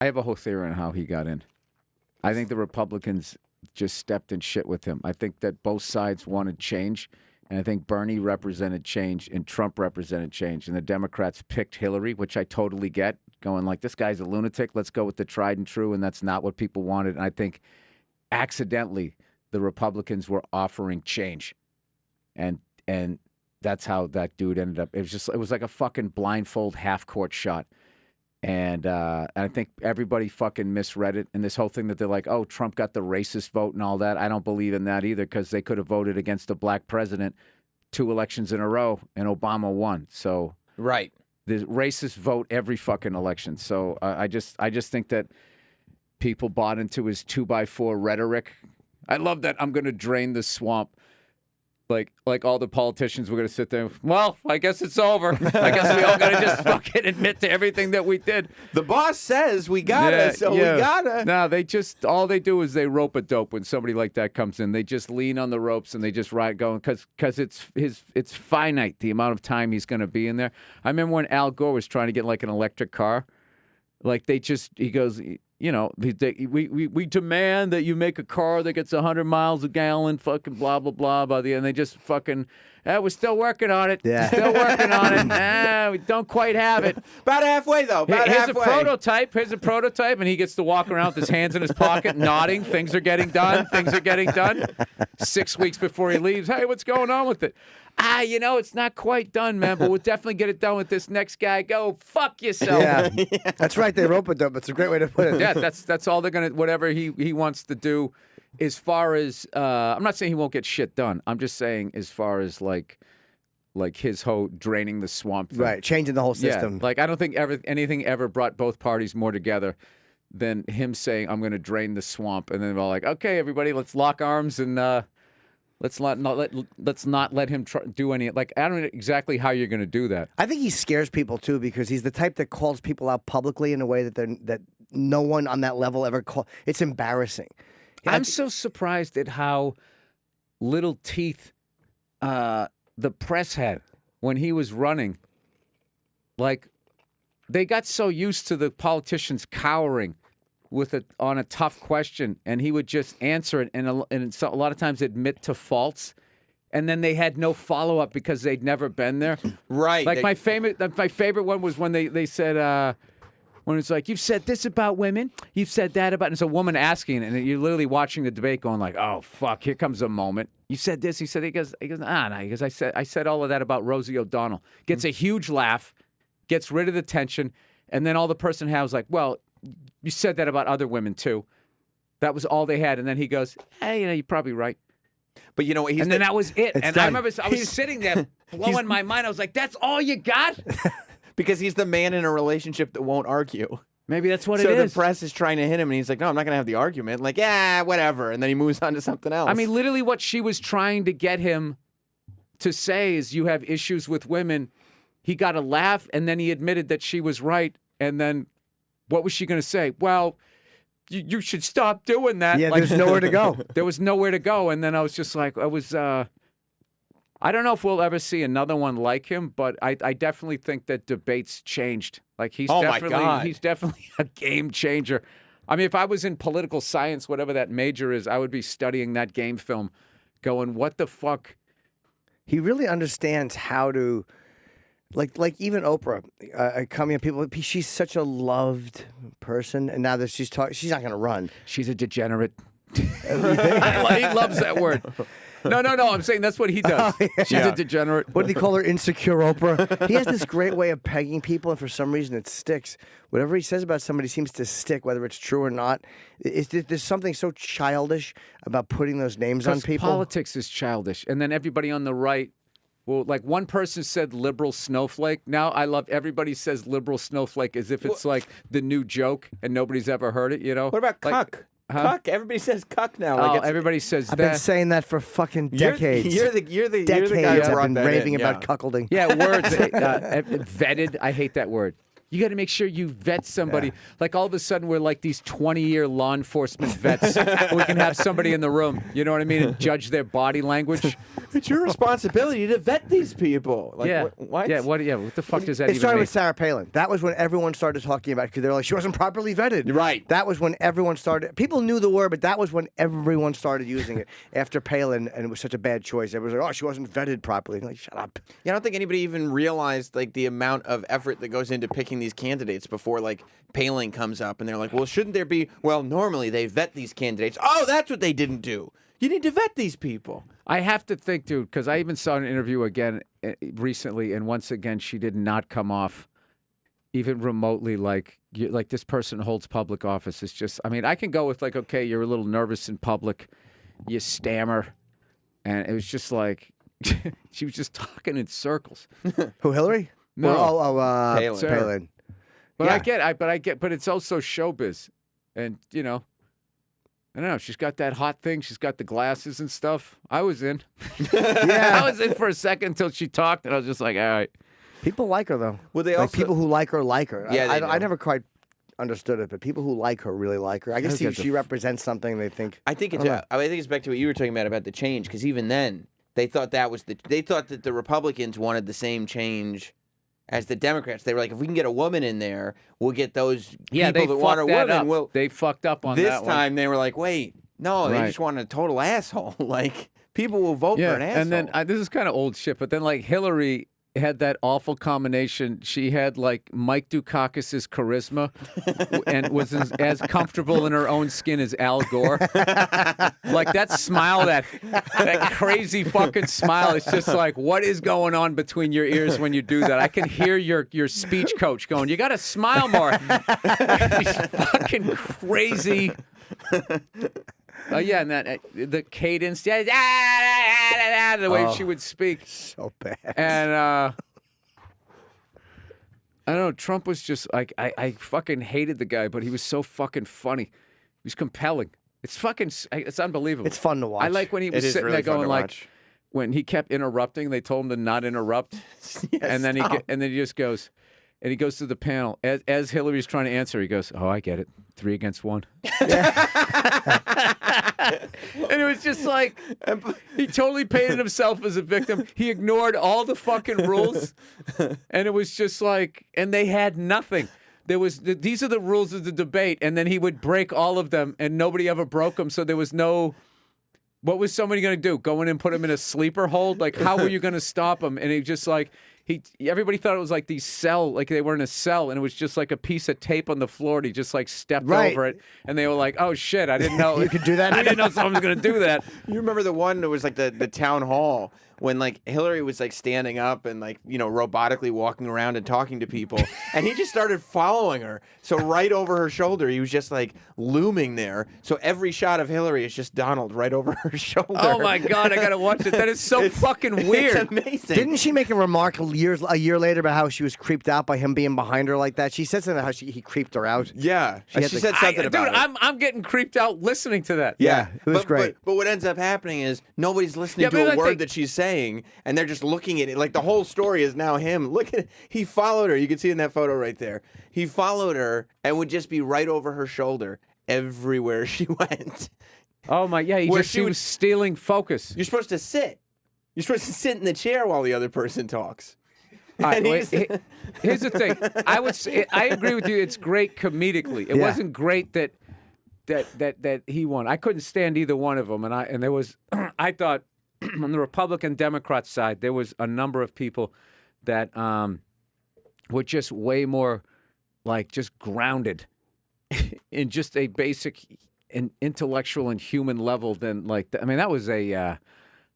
I have a whole theory on how he got in. I think the Republicans just stepped in shit with him. I think that both sides wanted change, and I think Bernie represented change and Trump represented change, and the Democrats picked Hillary, which I totally get, going like, this guy's a lunatic, let's go with the tried and true, and that's not what people wanted. And I think accidentally the Republicans were offering change, and that's how that dude ended up. It was like a fucking blindfold half-court shot. And I think everybody fucking misread it. And this whole thing that they're like, oh, Trump got the racist vote and all that. I don't believe in that either, because they could have voted against a black president 2 elections in a row and Obama won. So right, the racists vote every fucking election. So I just think that people bought into his 2x4 rhetoric. I love that I'm going to drain the swamp. Like all the politicians were going to sit there. Well, I guess it's over. I guess we all got to just fucking admit to everything that we did. The boss says we gotta, we gotta. No, all they do is they rope a dope when somebody like that comes in. They just lean on the ropes and they just ride going because it's finite the amount of time he's going to be in there. I remember when Al Gore was trying to get like an electric car, like he goes. You know, we demand that you make a car that gets 100 miles a gallon, fucking blah, blah, blah, by the end. They just fucking, we're still working on it. Yeah. Still working on it. We don't quite have it. About halfway, though. Here's a prototype. Here's a prototype. And he gets to walk around with his hands in his pocket, nodding. Things are getting done. Things are getting done. 6 weeks before he leaves. Hey, what's going on with it? It's not quite done, man, but we'll definitely get it done with this next guy. Go fuck yourself. Yeah, that's right. They rope it up. It's a great way to put it. Yeah, that's all they're gonna. Whatever he wants to do, as far as I'm not saying he won't get shit done. I'm just saying as far as like his whole draining the swamp thing. Right, changing the whole system. Yeah, like I don't think anything ever brought both parties more together than him saying, "I'm going to drain the swamp," and then they're all like, "Okay, everybody, let's lock arms and." Let's not let him do any. Like, I don't know exactly how you're going to do that. I think he scares people too because he's the type that calls people out publicly in a way that no one on that level ever called. It's embarrassing. I'm so surprised at how little teeth the press had when he was running. Like, they got so used to the politicians cowering on a tough question, and he would just answer it, and a lot of times admit to faults, and then they had no follow up because they'd never been there. Right. Like my favorite one was when they said when it's like, you've said this about women, you've said that about, and it's a woman asking, and you're literally watching the debate going like, oh fuck, here comes a moment. You said this. He goes, no. He goes, I said all of that about Rosie O'Donnell. Gets a huge laugh, gets rid of the tension, and then all the person has like, well. You said that about other women, too. That was all they had. And then he goes, hey, you're probably right. But then that was it. And done. I remember I was sitting there blowing my mind. I was like, that's all you got? Because he's the man in a relationship that won't argue. Maybe that's what it So is. the press is trying to hit him, and he's like, no, I'm not going to have the argument. Like, yeah, whatever. And then he moves on to something else. I mean, literally what she was trying to get him to say is you have issues with women. He got a laugh, and then he admitted that she was right. And then what was she going to say? Well, you should stop doing that. Yeah, there's nowhere to go. There was nowhere to go. And then I was just like, I don't know if we'll ever see another one like him, but I definitely think that debates changed. Like he's definitely a game changer. I mean, if I was in political science, whatever that major is, I would be studying that game film going, what the fuck? He really understands how to... Like even Oprah, coming at people. She's such a loved person, and now that she's not going to run. She's a degenerate. He loves that word. No. I'm saying that's what he does. Oh, yeah. She's a degenerate. What did he call her? Insecure Oprah. He has this great way of pegging people, and for some reason it sticks. Whatever he says about somebody seems to stick, whether it's true or not. There's something so childish about putting those names on people. Politics is childish, and then everybody on the right. Well, like one person said liberal snowflake. Now I love everybody says liberal snowflake as if it's like the new joke and nobody's ever heard it, you know? What about cuck? Cuck. Everybody says cuck now. Everybody says that. I've been saying that for fucking decades. You're the decades guy who I've brought been that raving in. about cuckolding. Yeah, words. Vetted. I hate that word. You got to make sure you vet somebody. Yeah. Like all of a sudden we're like these 20-year law enforcement vets. We can have somebody in the room, you know what I mean, and judge their body language. it's your responsibility to vet these people. Like, yeah. what? Yeah. What? Yeah. What the fuck does that It even started mean? with Sarah Palin. That was when everyone started talking about it because they're like, she wasn't properly vetted. Right. That was when everyone started. People knew the word, but that was when everyone started using it after Palin, and it was such a bad choice. Everyone was like, oh, she wasn't vetted properly. Like, shut up. Yeah, I don't think anybody even realized like the amount of effort that goes into picking these candidates before like Palin comes up and they're like, well, shouldn't there be? Well, normally they vet these candidates. Oh, that's what they didn't do. You need to vet these people. I have to think, dude, because I even saw an interview again recently, and once again, she did not come off even remotely like this person holds public office. It's just, I mean, I can go with like, okay, you're a little nervous in public, you stammer, and it was just like she was just talking in circles. Who, Hillary? No. Palin. Palin. But Yeah. but it's also showbiz, and you know. I don't know. She's got that hot thing. She's got the glasses and stuff. I was in. Yeah. I was in for a second until she talked, and I was just like, all right. People like her, though. Well, they like, also people who like her. Yeah, they I do. never quite understood it, but people who like her really like her. I guess Look at she represents something they think. I think it's. I don't know. I think it's back to what you were talking about the change, because even then they thought that was they thought that the Republicans wanted the same change as the Democrats. They were like, if we can get a woman in there, we'll get those Yeah, people they that want a fucked that woman. up. Well, They fucked up on this that one. time they were like, wait, no, they Right. just want a total asshole. Like people will vote Yeah, for an asshole. and then this is kind of old shit, but then like Hillary had that awful combination. She had like Mike Dukakis's charisma and was as comfortable in her own skin as Al Gore. Like that smile, that crazy fucking smile. It's just like, what is going on between your ears when you do that? I can hear your speech coach going, you got to smile more. These fucking crazy. Yeah, and that the cadence, the way she would speak. So bad. And I don't know, Trump was just like, I fucking hated the guy, but he was so fucking funny. He was compelling. It's unbelievable. It's fun to watch. I like when he It was is sitting really there fun going to like, watch. when he kept interrupting, they told him to not interrupt. And then he just goes, and he goes to the panel. As Hillary's trying to answer, he goes, oh, I get it. 3 against 1. And it was just like, he totally painted himself as a victim. He ignored all the fucking rules. And it was just like, and they had nothing. These are the rules of the debate. And then he would break all of them, and nobody ever broke them. So there was no, what was somebody going to do? Go in and put him in a sleeper hold? Like, how were you going to stop him? And he just like, everybody thought it was like these cell, like they were in a cell, and it was just like a piece of tape on the floor, and he just like stepped over it, and they were like, "Oh shit, I didn't know You could do that? I didn't know someone was gonna do that." You remember the one that was like the town hall when like Hillary was like standing up and like, you know, robotically walking around and talking to people, and he just started following her. So right over her shoulder, he was just like looming there. So every shot of Hillary is just Donald right over her shoulder. Oh my god, I gotta watch it. That is so fucking weird. It's amazing. Didn't she make a remark a year later about how she was creeped out by him being behind her like that? She said something about how he creeped her out. Yeah, she had said the- something about dude, it. I'm getting creeped out listening to that. Yeah, it was but, great. But what ends up happening is nobody's listening Yeah, to but a like word that she's saying, and they're just looking at it. Like the whole story is now him. Look at it. He followed her. You can see in that photo right there. He followed her and would just be right over her shoulder everywhere she went. Oh my, yeah, Where he was stealing focus. You're supposed to sit. You're supposed to sit in the chair while the other person talks. All right, And wait, he's- here's the thing. I agree with you. It's great comedically. It Yeah. wasn't great that he won. I couldn't stand either one of them, and there was I thought on the Republican Democrat side there was a number of people that were just way more like just grounded in just a basic and intellectual and human level than like I mean that was a.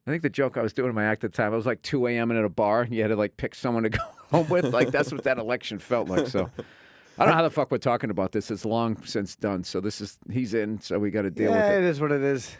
I think the joke I was doing in my act at the time, I was like 2 a.m. and at a bar, and you had to like pick someone to go home with. Like that's what that election felt like. So I don't know how the fuck we're talking about this. It's long since done. So he's in. So we got to deal with Yeah, it. it is what it is.